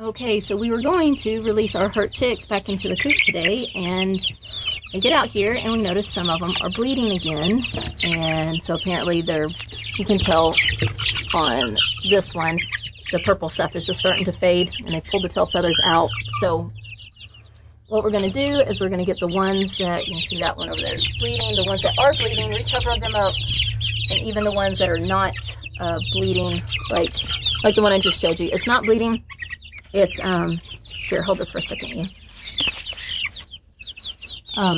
Okay, so we were going to release our hurt chicks back into the coop today, and we get out here and we notice some of them are bleeding again. And so apparently you can tell on this one, the purple stuff is just starting to fade, and they pulled the tail feathers out. So what we're going to do is we're going to get the ones that, you can see that one over there is bleeding, the ones that are bleeding, recover them up, and even the ones that are not bleeding, like the one I just showed you. It's not bleeding. It's, here, hold this for a second, yeah.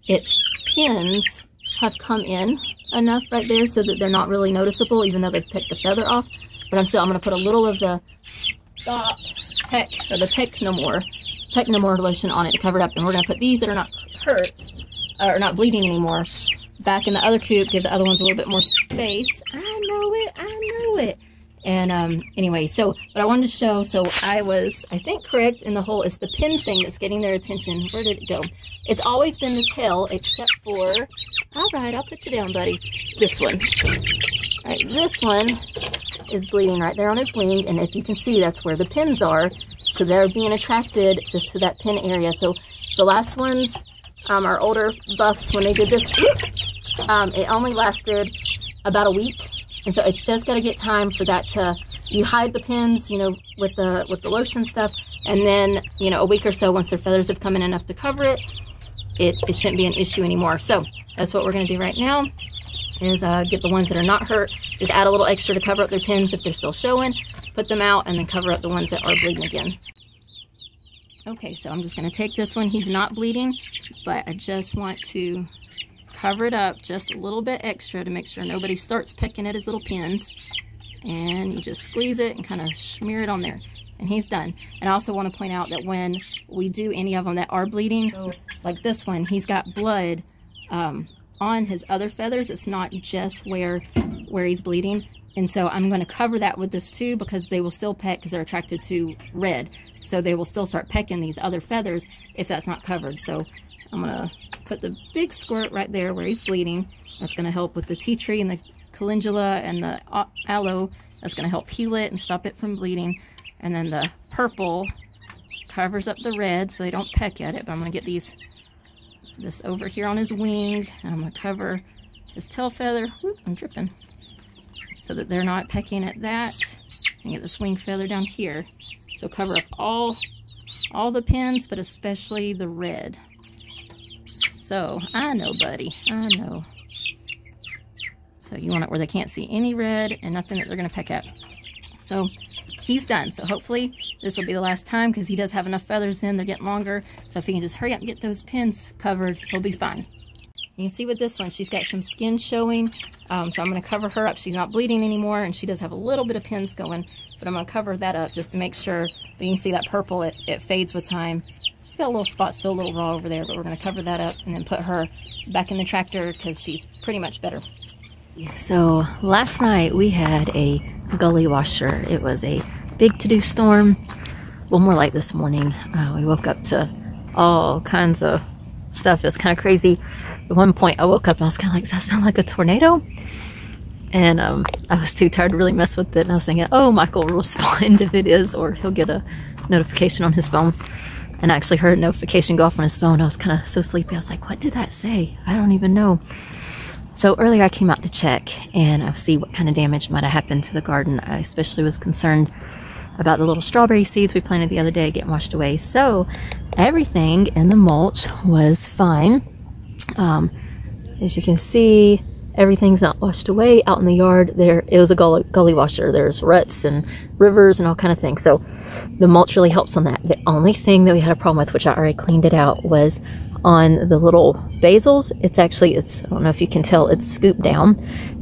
Its pins have come in enough right there so that they're not really noticeable, even though they've picked the feather off. But I'm going to put a little of the Stop Peck, or the Peck No More lotion on it to cover it up. And we're going to put these that are not hurt, or not bleeding anymore, back in the other coop, give the other ones a little bit more space. I know it. And anyway, so what I wanted to show, so I was, I think, correct in the whole, it's the pin thing that's getting their attention. Where did it go? It's always been the tail, except for, all right, I'll put you down, buddy. This one. All right, this one is bleeding right there on his wing, and if you can see, that's where the pins are. So they're being attracted just to that pin area. So the last ones, our older buffs, when they did this, it only lasted about a week. And so it's just got to get time for that to, you hide the pins, you know, with the lotion stuff, and then, you know, a week or so, once their feathers have come in enough to cover it, it shouldn't be an issue anymore. So that's what we're going to do right now, is get the ones that are not hurt, just add a little extra to cover up their pins if they're still showing, put them out, and then cover up the ones that are bleeding again. Okay, so I'm just going to take this one. He's not bleeding, but I just want to cover it up just a little bit extra to make sure nobody starts picking at his little pins. And you just squeeze it and kind of smear it on there. And he's done. And I also want to point out that when we do any of them that are bleeding, like this one, he's got blood on his other feathers. It's not just where he's bleeding. And so I'm going to cover that with this too, because they will still peck because they're attracted to red. So they will still start pecking these other feathers if that's not covered. So I'm going to put the big squirt right there where he's bleeding. That's going to help with the tea tree and the calendula and the aloe. That's going to help heal it and stop it from bleeding. And then the purple covers up the red so they don't peck at it. But I'm going to get this over here on his wing, and I'm going to cover his tail feather. Whoop, I'm dripping. So that they're not pecking at that. And get this wing feather down here. So cover up all the pins, but especially the red. So, I know, buddy, I know. So you want it where they can't see any red and nothing that they're going to peck at. So he's done. So hopefully this will be the last time, because he does have enough feathers in. They're getting longer. So if he can just hurry up and get those pins covered, he'll be fine. You can see with this one, she's got some skin showing. So I'm going to cover her up. She's not bleeding anymore, and she does have a little bit of pins going. But I'm going to cover that up just to make sure. But you can see that purple, it fades with time. She's got a little spot, still a little raw over there, but we're going to cover that up and then put her back in the tractor because she's pretty much better. So last night we had a gully washer. It was a big to-do storm. Well, more like this morning. We woke up to all kinds of stuff. It was kind of crazy. At one point I woke up and I was kind of like, does that sound like a tornado? And I was too tired to really mess with it. And I was thinking, oh, Michael will respond if it is, or he'll get a notification on his phone. And I actually heard a notification go off on his phone. I was kind of so sleepy. I was like, what did that say? I don't even know. So earlier I came out to check and I see what kind of damage might have happened to the garden. I especially was concerned about the little strawberry seeds we planted the other day getting washed away. So everything in the mulch was fine. As you can see, everything's not washed away out in the yard. It was a gully washer. There's ruts and rivers and all kind of things. So the mulch really helps on that. The only thing that we had a problem with, which I already cleaned it out, was on the little basils. I don't know if you can tell, it's scooped down,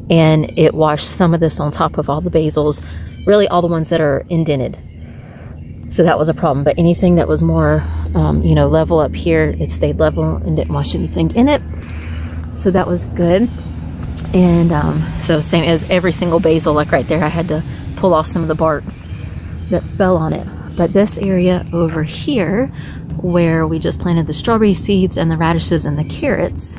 and it washed some of this on top of all the basils, really all the ones that are indented. So that was a problem. But anything that was more, level up here, it stayed level and didn't wash anything in it. So that was good. And so same as every single basil, like right there, I had to pull off some of the bark that fell on it. But this area over here, where we just planted the strawberry seeds and the radishes and the carrots,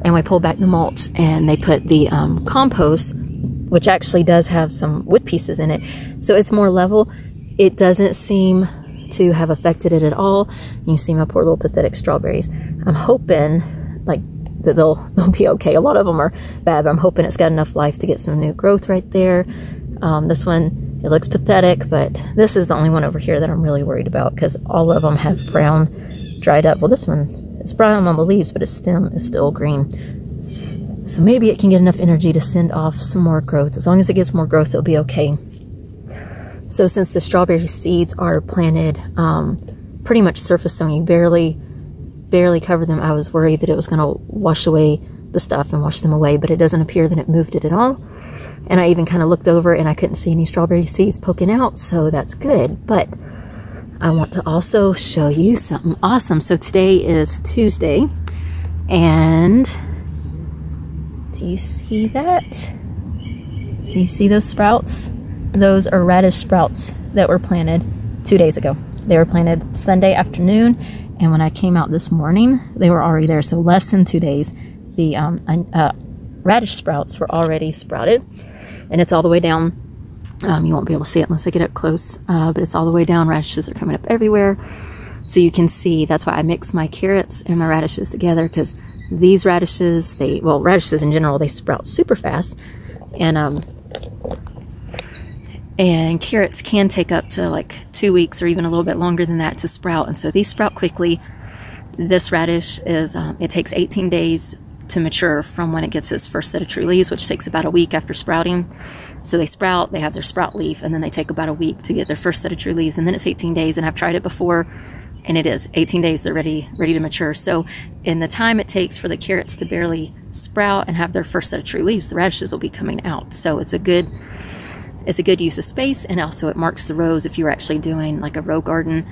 and we pulled back the mulch and they put the compost, which actually does have some wood pieces in it, so it's more level. it doesn't seem to have affected it at all. You see my poor little pathetic strawberries. I'm hoping like that they'll be okay. A lot of them are bad, but I'm hoping it's got enough life to get some new growth right there. This one, it looks pathetic, but this is the only one over here that I'm really worried about because all of them have brown dried up. Well, this one, it's brown on the leaves, but its stem is still green. So maybe it can get enough energy to send off some more growth. As long as it gets more growth, it'll be okay. So since the strawberry seeds are planted pretty much surface sown, you barely cover them, I was worried that it was going to wash away the stuff and wash them away, but it doesn't appear that it moved it at all. And I even kind of looked over and I couldn't see any strawberry seeds poking out, so that's good. But I want to also show you something awesome. So today is Tuesday, and do you see that? Do you see those sprouts? Those are radish sprouts that were planted 2 days ago. They were planted Sunday afternoon, and when I came out this morning, they were already there. So less than 2 days, the radish sprouts were already sprouted, and it's all the way down. You won't be able to see it unless I get up close, but it's all the way down. Radishes are coming up everywhere. So you can see, that's why I mix my carrots and my radishes together, because these radishes, well, radishes in general, they sprout super fast. And carrots can take up to like 2 weeks or even a little bit longer than that to sprout. And so these sprout quickly. This radish is, it takes 18 days to mature from when it gets its first set of true leaves, which takes about a week after sprouting. So they sprout, they have their sprout leaf, and then they take about a week to get their first set of true leaves. And then it's 18 days, and I've tried it before, and it is 18 days, they're ready to mature. So in the time it takes for the carrots to barely sprout and have their first set of true leaves, the radishes will be coming out. So it's a good use of space, and also it marks the rows if you're actually doing like a row garden,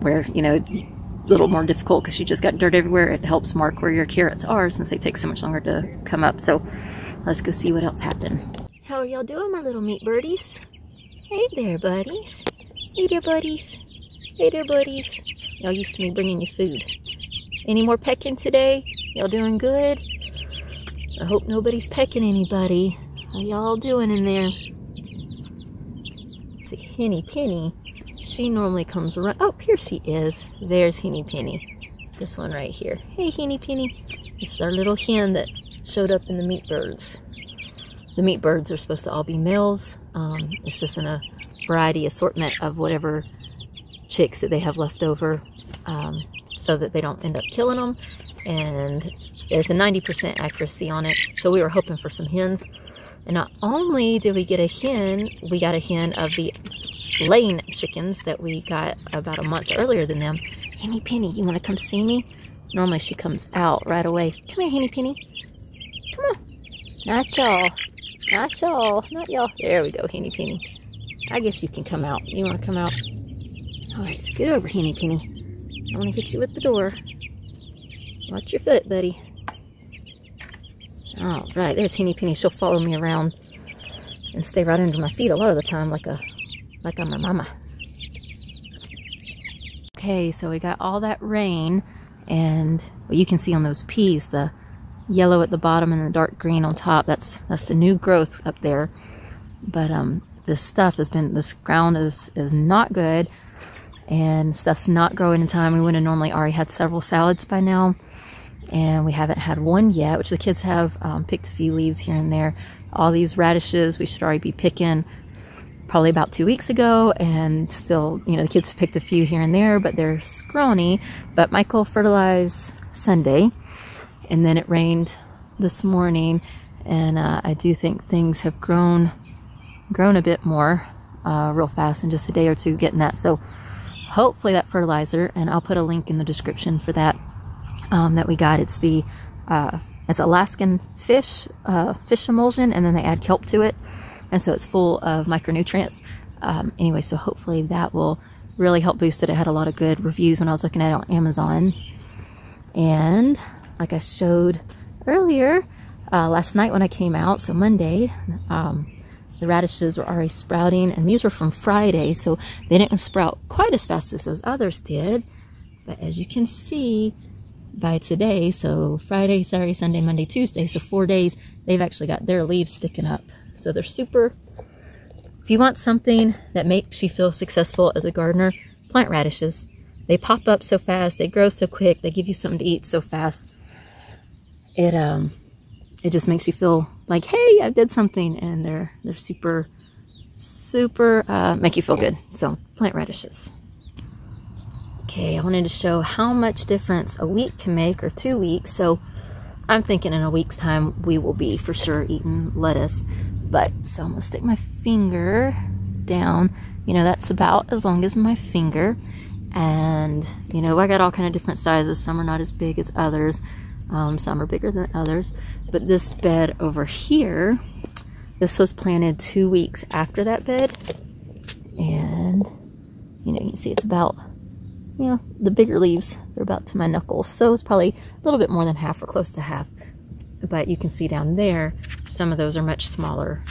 where, you know, a little more difficult because you just got dirt everywhere. It helps mark where your carrots are since they take so much longer to come up. So let's go see what else happened. How are y'all doing, my little meat birdies? Hey there, buddies. Hey there, buddies. Hey there, buddies. Y'all used to me bringing you food. Any more pecking today? Y'all doing good? I hope nobody's pecking anybody. How y'all doing in there? See, Henny Penny, she normally comes around. Oh, here she is. There's Henny Penny. This one right here. Hey, Henny Penny. This is our little hen that showed up in the meat birds. The meat birds are supposed to all be males. It's just in a variety assortment of whatever chicks that they have left over, so that they don't end up killing them. And there's a 90% accuracy on it. So we were hoping for some hens. And not only did we get a hen, we got a hen of the laying chickens that we got about a month earlier than them. Henny Penny, you want to come see me? Normally she comes out right away. Come here, Henny Penny. Come on. Not y'all. Not y'all. Not y'all. There we go, Henny Penny. I guess you can come out. You want to come out? All right, scoot over, Henny Penny. I want to hit you at the door. Watch your foot, buddy. All right, there's Henny Penny. She'll follow me around and stay right under my feet a lot of the time, like I'm my mama. Okay, so we got all that rain, and well, you can see on those peas the yellow at the bottom and the dark green on top. That's the new growth up there. But this ground is not good, and stuff's not growing in time. We would have normally already had several salads by now, and we haven't had one yet, which the kids have picked a few leaves here and there. All these radishes we should already be picking probably about 2 weeks ago, and still, you know, the kids have picked a few here and there, but they're scrawny. But Michael fertilized Sunday, and then it rained this morning, and I do think things have grown a bit more real fast in just a day or two getting that. So hopefully that fertilizer, and I'll put a link in the description for that, that we got. It's the it's Alaskan fish emulsion, and then they add kelp to it, and so it's full of micronutrients. Anyway, so hopefully that will really help boost it. It had a lot of good reviews when I was looking at it on Amazon. And like I showed earlier, last night when I came out, so Monday, the radishes were already sprouting, and these were from Friday, so they didn't sprout quite as fast as those others did. But as you can see, by today, so Friday, Saturday, Sunday, Monday, Tuesday, so 4 days, they've actually got their leaves sticking up. So they're super if you want something that makes you feel successful as a gardener, plant radishes. They pop up so fast, they grow so quick, they give you something to eat so fast. It just makes you feel like, hey, I did something, and they're super make you feel good. So plant radishes. Okay, I wanted to show how much difference a week can make, or 2 weeks. So I'm thinking in a week's time we will be for sure eating lettuce. But so I'm gonna stick my finger down. You know, that's about as long as my finger. And you know, I got all kind of different sizes. Some are not as big as others. Some are bigger than others. But this bed over here, this was planted 2 weeks after that bed. And you know, you can see it's about, you know, the bigger leaves, they're about to my knuckles. So it's probably a little bit more than half or close to half. But you can see down there, some of those are much smaller.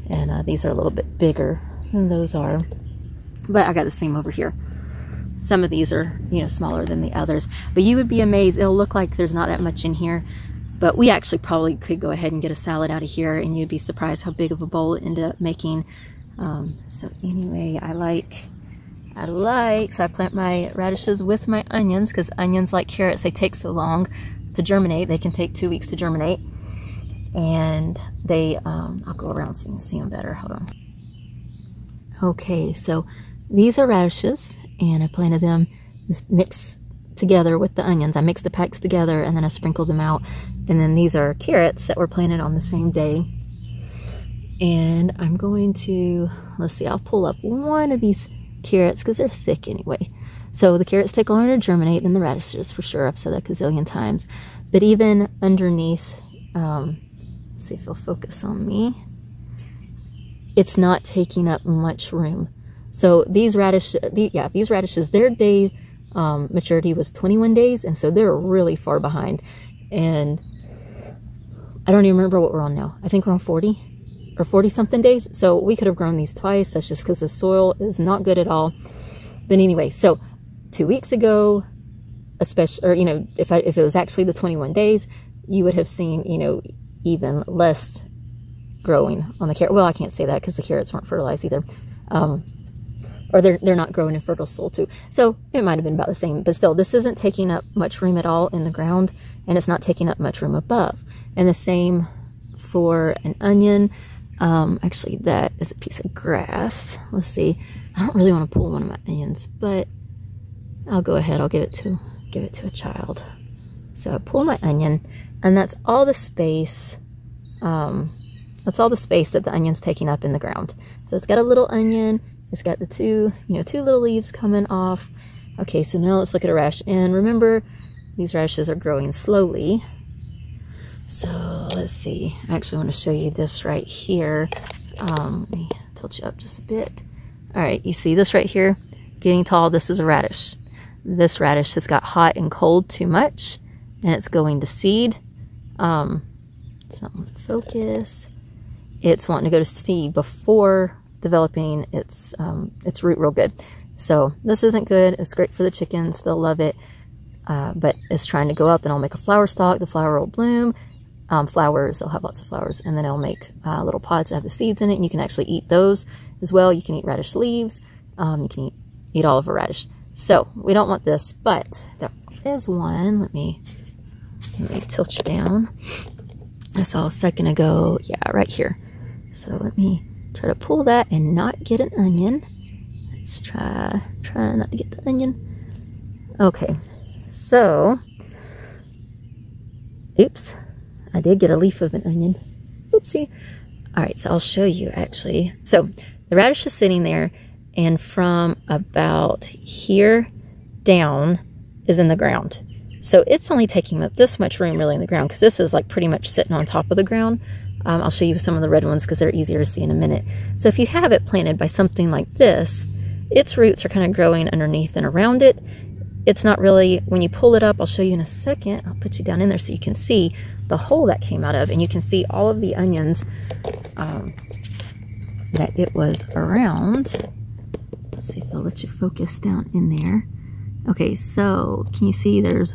And these are a little bit bigger than those are. But I got the same over here. Some of these are, you know, smaller than the others. But you would be amazed. It'll look like there's not that much in here. But we actually probably could go ahead and get a salad out of here, and you'd be surprised how big of a bowl it ended up making. So anyway, so I plant my radishes with my onions, because onions, like carrots, they take so long to germinate. They can take 2 weeks to germinate. And they, I'll go around so you can see them better. Hold on. Okay, so these are radishes, and I planted them mixed together with the onions. I mixed the packs together, and then I sprinkled them out. And then these are carrots that were planted on the same day. And I'm going to, let's see, I'll pull up one of these carrots because they're thick anyway. So the carrots take longer to germinate than the radishes, for sure. I've said that a gazillion times. But even underneath, let's see if it'll focus on me. It's not taking up much room. So these radishes, their day maturity was 21 days, and so they're really far behind. And I don't even remember what we're on now. I think we're on 40 or 40 something days. So we could have grown these twice. That's just because the soil is not good at all. But anyway, so 2 weeks ago, especially, or you know, if it was actually the 21 days, you would have seen, you know, even less growing on the carrot. Well, I can't say that because the carrots weren't fertilized either. Or they're not growing in fertile soil too. So it might have been about the same, but still, this isn't taking up much room at all in the ground, and it's not taking up much room above. And the same for an onion. Actually, that is a piece of grass. Let's see. I don't really want to pull one of my onions, but I'll go ahead. I'll give it to a child. So I pull my onion, and that's all the space. That's all the space that the onion's taking up in the ground. So it's got a little onion. It's got the two little leaves coming off. Okay, so now let's look at a radish. And remember, these radishes are growing slowly. So let's see. I actually want to show you this right here. Let me tilt you up just a bit. All right, you see this right here? Getting tall, this is a radish. This radish has got hot and cold too much, and it's going to seed. So I'm going to focus. It's wanting to go to seed before developing its root real good. So this isn't good. It's great for the chickens. They'll love it. But it's trying to go up, and I'll make a flower stalk. The flower will bloom. Flowers, they'll have lots of flowers. And then I'll make little pods that have the seeds in it, and you can actually eat those as well. You can eat radish leaves. You can eat all of a radish. So we don't want this, but there is one. Let me tilt you down. I saw a second ago. Yeah, right here. So let me try to pull that and not get an onion. Let's try not to get the onion. Okay, so, oops, I did get a leaf of an onion. Oopsie. All right, so I'll show you actually. So the radish is sitting there, and from about here down is in the ground. So it's only taking up this much room really in the ground, because this is like pretty much sitting on top of the ground. I'll show you some of the red ones because they're easier to see in a minute. So if you have it planted by something like this, its roots are kind of growing underneath and around it. It's not really, when you pull it up, I'll show you in a second. I'll put you down in there so you can see the hole that came out of, and you can see all of the onions that it was around. Let's see if I'll let you focus down in there. Okay, so can you see there's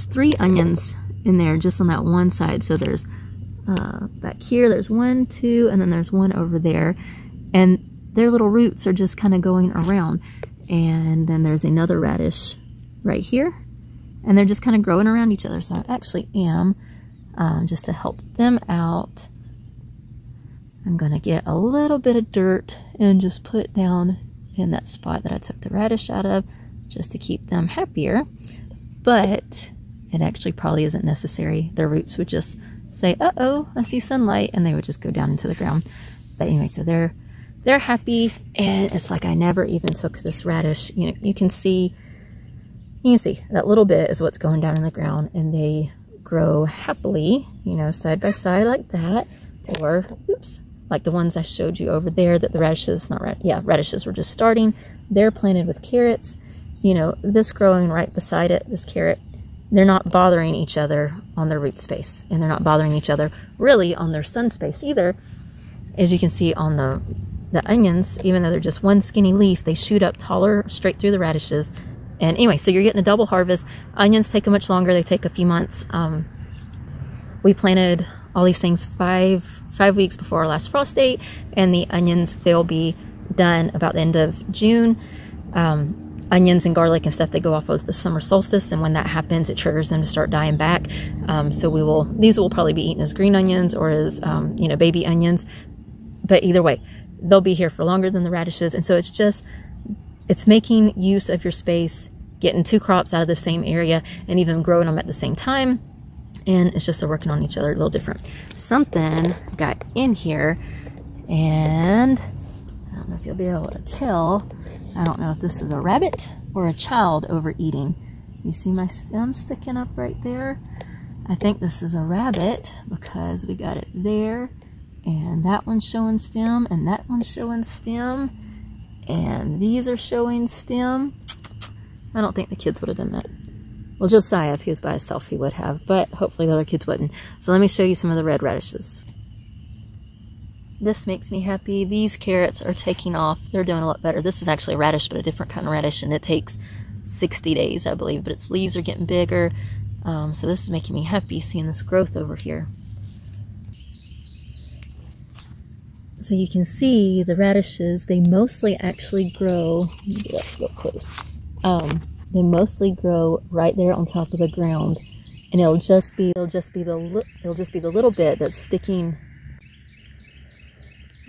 3 onions in there just on that one side. So there's back here. There's 1, 2, and then there's one over there. And their little roots are just kind of going around. And then there's another radish right here. And they're just kind of growing around each other. So I actually am, just to help them out, I'm going to get a little bit of dirt and just put down in that spot that I took the radish out of, just to keep them happier. But it actually probably isn't necessary. Their roots would just say, uh-oh, I see sunlight, and they would just go down into the ground. But anyway, so they're happy, and it's like I never even took this radish. You know, you can see that little bit is what's going down in the ground, and they grow happily, you know, side by side like that. Or, oops, like the ones I showed you over there that the radishes, radishes were just starting. They're planted with carrots. You know, this growing right beside it, this carrot, they're not bothering each other on their root space, and they're not bothering each other really on their sun space either. As you can see on the onions, even though they're just one skinny leaf, they shoot up taller straight through the radishes. And anyway, so you're getting a double harvest. Onions take much longer. They take a few months. We planted all these things five weeks before our last frost date, and the onions, they'll be done about the end of June. Onions and garlic and stuff, they go off of the summer solstice, and when that happens, it triggers them to start dying back. So these will probably be eaten as green onions or as you know, baby onions. But either way, they'll be here for longer than the radishes. And so it's making use of your space, getting 2 crops out of the same area, and even growing them at the same time. And it's just they're working on each other a little different. Something got in here, and I don't know if you'll be able to tell. I don't know if this is a rabbit or a child overeating. You see my stem sticking up right there? I think this is a rabbit because we got it there, and that one's showing stem, and that one's showing stem, and these are showing stem. I don't think the kids would have done that. Well, Josiah, if he was by himself, he would have, but hopefully the other kids wouldn't. So let me show you some of the red radishes. This makes me happy. These carrots are taking off. They're doing a lot better. This is actually a radish, but a different kind of radish, and it takes 60 days, I believe, but its leaves are getting bigger. So this is making me happy, seeing this growth over here. So you can see the radishes, they mostly actually grow, let's go close. They mostly grow right there on top of the ground, and it'll just be the little bit that's sticking.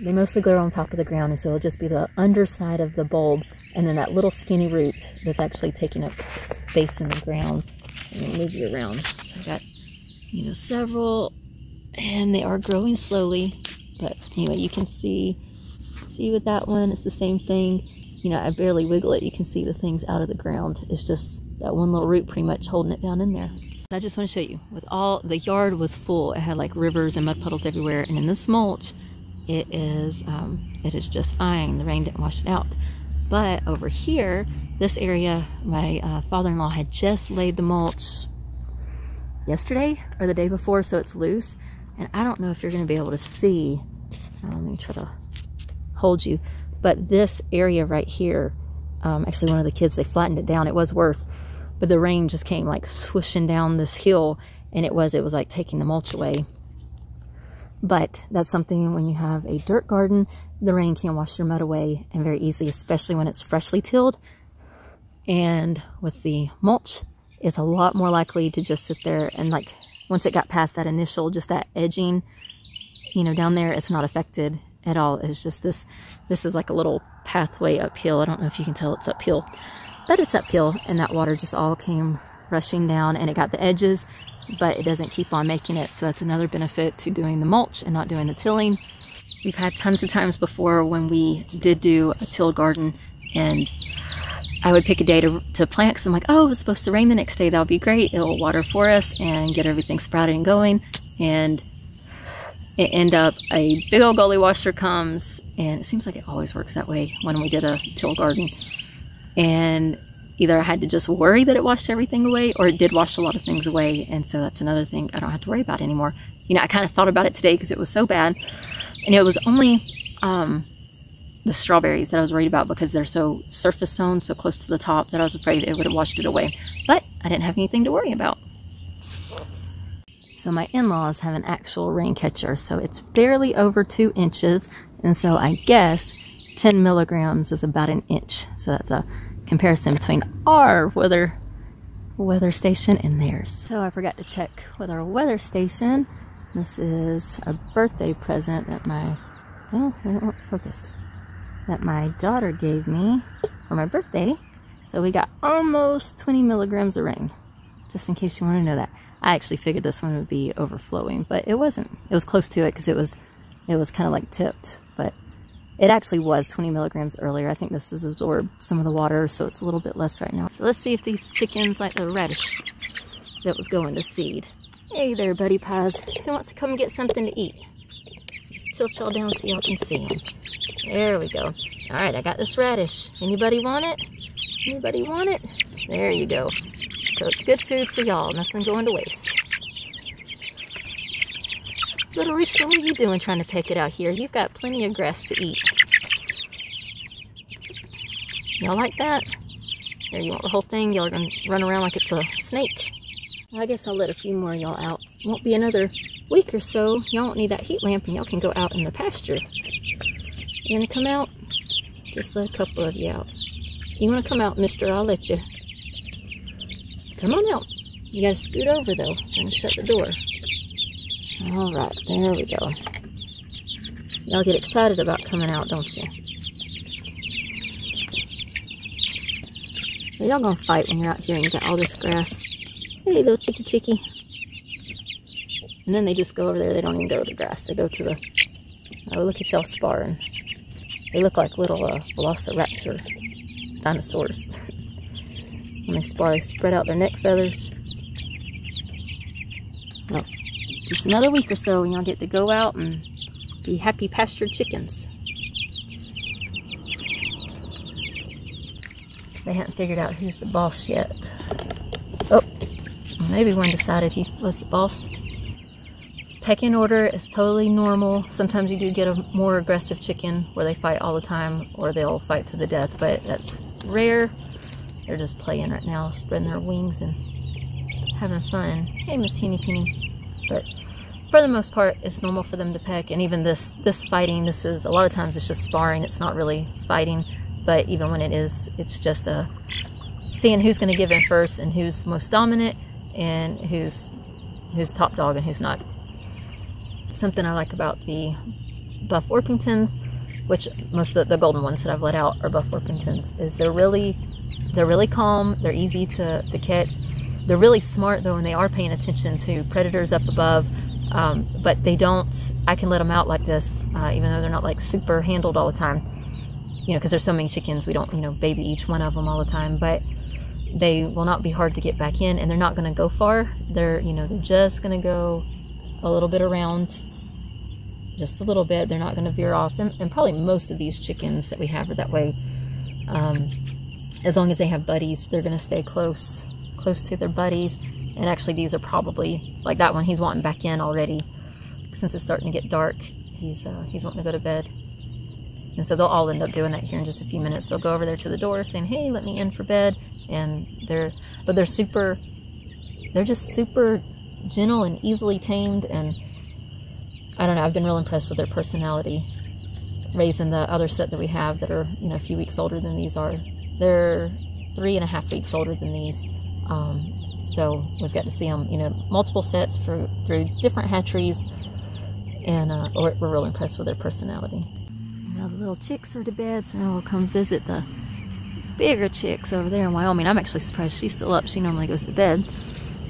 They mostly grow on top of the ground, and so it'll just be the underside of the bulb, and then that little skinny root that's actually taking up space in the ground. So I'm gonna move you around. So I've got, you know, several, and they are growing slowly. But anyway, you can see with that one, it's the same thing. You know, I barely wiggle it. You can see the things out of the ground. It's just that one little root pretty much holding it down in there. I just want to show you, with all, the yard was full. It had like rivers and mud puddles everywhere. And in this mulch, it is just fine. The rain didn't wash it out. But over here, this area, my father-in-law had just laid the mulch yesterday or the day before, so it's loose. And I don't know if you're going to be able to see. Let me try to hold you. But this area right here, actually one of the kids, they flattened it down. It was worth, but the rain just came like swooshing down this hill, and it was like taking the mulch away. But that's something, when you have a dirt garden, the rain can wash your mud away, and very easily, especially when it's freshly tilled. And with the mulch, it's a lot more likely to just sit there, and like once it got past that initial, just that edging, you know, down there, it's not affected at all. It's just this is like a little pathway uphill. I don't know if you can tell it's uphill, but it's uphill, and that water just all came rushing down, and it got the edges, but it doesn't keep on making it. So that's another benefit to doing the mulch and not doing the tilling. We've had tons of times before when we did do a tilled garden, and I would pick a day to plant, because I'm like, oh, it's supposed to rain the next day. That'll be great. It'll water for us and get everything sprouted and going. And it end up a big old gully washer comes, and it seems like it always works that way when we did a tilled garden. And either I had to just worry that it washed everything away, or it did wash a lot of things away. And so that's another thing I don't have to worry about anymore. You know, I kind of thought about it today because it was so bad. And it was only the strawberries that I was worried about, because they're so surface sown, so close to the top, that I was afraid it would have washed it away. But I didn't have anything to worry about. So So my in-laws have an actual rain catcher, so it's barely over 2 inches, and so I guess 10 milligrams is about an inch. So that's a comparison between our weather station and theirs. So I forgot to check with our weather station. This is a birthday present that my, oh, I don't want to focus, that my daughter gave me for my birthday. So we got almost 20 milligrams of rain, just in case you want to know that. I actually figured this one would be overflowing, but it wasn't. It was close to it because it was kind of like tipped, but it actually was 20 milligrams earlier. I think this has absorbed some of the water, so it's a little bit less right now. So let's see if these chickens like the radish that was going to seed. Hey there, buddy pies. Who wants to come and get something to eat? Just tilt y'all down so y'all can see them. There we go. All right, I got this radish. Anybody want it? Anybody want it? There you go. So it's good food for y'all. Nothing going to waste. Little rooster, what are you doing trying to peck it out here? You've got plenty of grass to eat. Y'all like that? There, you want the whole thing? Y'all are going to run around like it's a snake. Well, I guess I'll let a few more of y'all out. Won't be another week or so. Y'all won't need that heat lamp and y'all can go out in the pasture. You gonna come out? Just let a couple of you out. You wanna come out, mister? I'll let you. Come on out. You gotta scoot over though, so I'm gonna shut the door. All right, there we go. Y'all get excited about coming out, don't you? Or y'all gonna fight when you're out here and you got all this grass. Hey, little chicky. And then they just go over there. They don't even go to the grass. They go to the... Oh, look at y'all sparring. They look like little velociraptor dinosaurs. When they spar, they spread out their neck feathers. Well, just another week or so and y'all get to go out and be happy pastured chickens. They haven't figured out who's the boss yet. Oh, maybe one decided he was the boss. Pecking order is totally normal. Sometimes you do get a more aggressive chicken where they fight all the time or they'll fight to the death, but that's rare. They're just playing right now, spreading their wings and having fun. Hey, Miss Henny Penny. But for the most part, it's normal for them to peck. And even this fighting, this is, a lot of times it's just sparring. It's not really fighting. But even when it is, it's just seeing who's going to give in first and who's most dominant and who's top dog and who's not. Something I like about the Buff Orpingtons, which most of the golden ones that I've let out are Buff Orpingtons, is they're really calm. They're easy to catch. They're really smart though, and they are paying attention to predators up above. But they don't. I can let them out like this, even though they're not like super handled all the time. You know, because there's so many chickens, we don't, baby each one of them all the time. But they will not be hard to get back in, and they're not going to go far. They're just going to go a little bit around, just a little bit. They're not going to veer off, and probably most of these chickens that we have are that way. As long as they have buddies, they're going to stay close to their buddies. And actually, these are probably like that one. He's wanting back in already since it's starting to get dark. He's wanting to go to bed, and so they'll all end up doing that here in just a few minutes. They'll go over there to the door saying, "Hey, let me in for bed," and they're just super gentle and easily tamed, and I don't know, I've been real impressed with their personality. Raising the other set that we have that are a few weeks older than these are. They're 3.5 weeks older than these, so we've got to see them multiple sets through different hatcheries, and we're real impressed with their personality. Now the little chicks are to bed, so now we'll come visit the bigger chicks over there in Wyoming. I'm actually surprised she's still up. She normally goes to bed.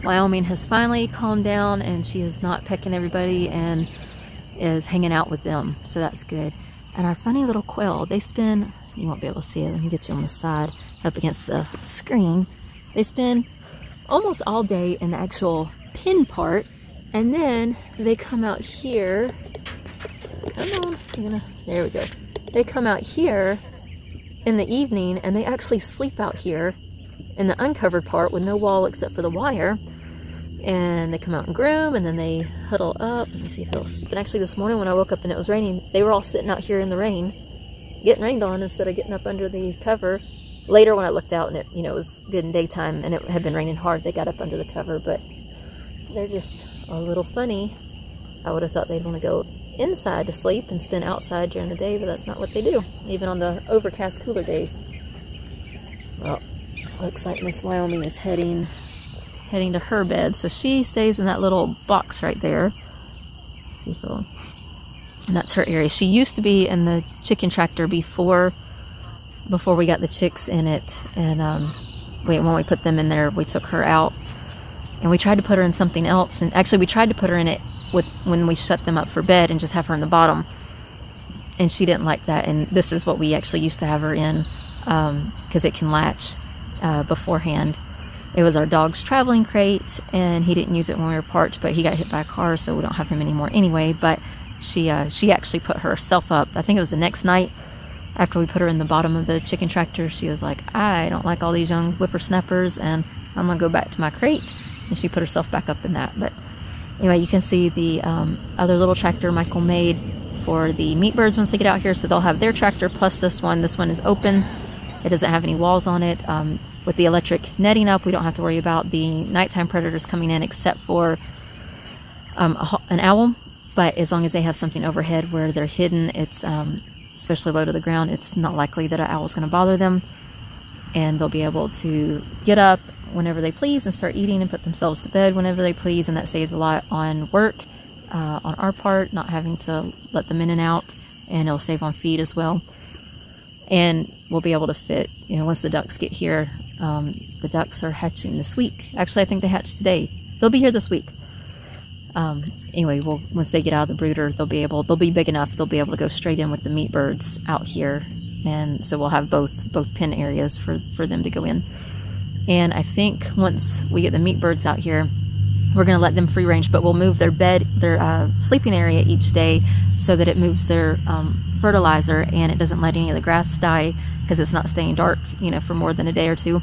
Wyoming has finally calmed down, and she is not pecking everybody and is hanging out with them, so that's good. And our funny little quail, they spend, you won't be able to see it, let me get you on the side up against the screen. They spend almost all day in the actual pen part, and then they come out here. Come on, there we go. They come out here in the evening, and they actually sleep out here in the uncovered part with no wall except for the wire. And they come out and groom, and then they huddle up. Let me see if it'll... But actually this morning when I woke up and it was raining, they were all sitting out here in the rain, getting rained on instead of getting up under the cover. Later when I looked out and it was good in daytime and it had been raining hard, they got up under the cover. But they're just a little funny. I would have thought they'd want to go inside to sleep and spend outside during the day, but that's not what they do, even on the overcast, cooler days. Well, looks like Miss Wyoming is heading to her bed, so she stays in that little box right there. Let's see if and that's her area. She used to be in the chicken tractor before we got the chicks in it, and when we put them in there, we took her out, and we tried to put her in something else. And actually, we tried to put her in it when we shut them up for bed and just have her in the bottom, and she didn't like that. And this is what we actually used to have her in, because it can latch beforehand. It was our dog's traveling crate, and he didn't use it when we were parked, but he got hit by a car, so we don't have him anymore anyway. But she actually put herself up. I think it was the next night after we put her in the bottom of the chicken tractor. She was like, I don't like all these young whippersnappers, and I'm gonna go back to my crate. And she put herself back up in that. But anyway, you can see the other little tractor Michael made for the meat birds once they get out here. So they'll have their tractor plus this one. This one is open. It doesn't have any walls on it. With the electric netting up, we don't have to worry about the nighttime predators coming in, except for an owl. But as long as they have something overhead where they're hidden, it's especially low to the ground, it's not likely that an owl is going to bother them. And they'll be able to get up whenever they please and start eating and put themselves to bed whenever they please. And that saves a lot on work on our part, not having to let them in and out. And it'll save on feed as well. And we'll be able to fit, once the ducks get here. The ducks are hatching this week. Actually, I think they hatched today. They'll be here this week. Anyway, once they get out of the brooder, they'll be big enough. They'll be able to go straight in with the meat birds out here. And so we'll have both pen areas for them to go in. And I think once we get the meat birds out here, we're going to let them free range, but we'll move their sleeping area each day so that it moves their fertilizer, and it doesn't let any of the grass die because it's not staying dark, for more than a day or two.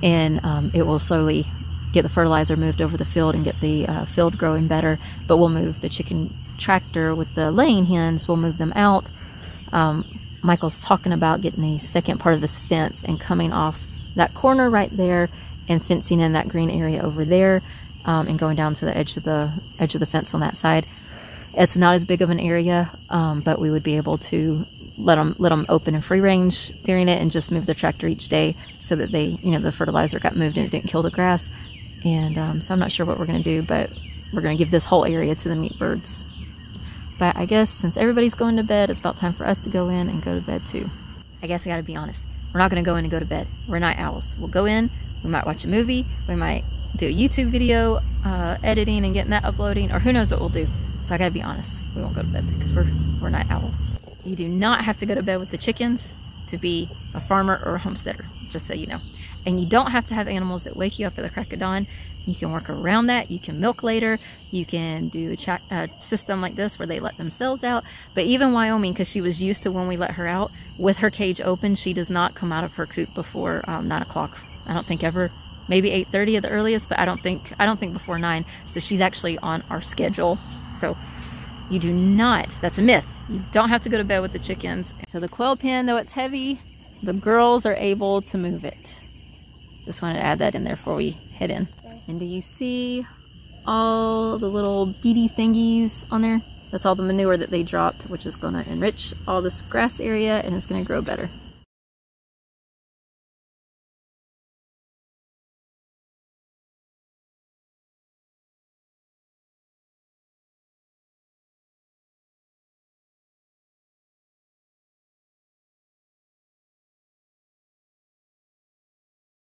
And it will slowly get the fertilizer moved over the field and get the field growing better. But we'll move the chicken tractor with the laying hens. We'll move them out. Michael's talking about getting the second part of this fence and coming off that corner right there and fencing in that green area over there, and going down to the edge of the fence on that side. It's not as big of an area, but we would be able to let them open and free range during it, and just move the tractor each day so that the fertilizer got moved and it didn't kill the grass. And so I'm not sure what we're going to do, but we're going to give this whole area to the meat birds. But I guess since everybody's going to bed, it's about time for us to go in and go to bed too. I guess I got to be honest. We're not going to go in and go to bed. We're night owls. We'll go in, we might watch a movie, we might do a YouTube video, editing and getting that uploading, or who knows what we'll do. So I gotta be honest, we won't go to bed because we're night owls. You do not have to go to bed with the chickens to be a farmer or a homesteader, just so you know. And you don't have to have animals that wake you up at the crack of dawn. You can work around that. You can milk later. You can do a system like this where they let themselves out. But even Wyoming, because she was used to when we let her out, with her cage open, she does not come out of her coop before 9 o'clock. I don't think ever. Maybe 8:30 at the earliest, but I don't think before 9. So she's actually on our schedule. So you do not, that's a myth. You don't have to go to bed with the chickens. So the quail pen, though it's heavy, the girls are able to move it. Just wanted to add that in there before we head in. And do you see all the little beady thingies on there? That's all the manure that they dropped, which is going to enrich all this grass area, and it's going to grow better.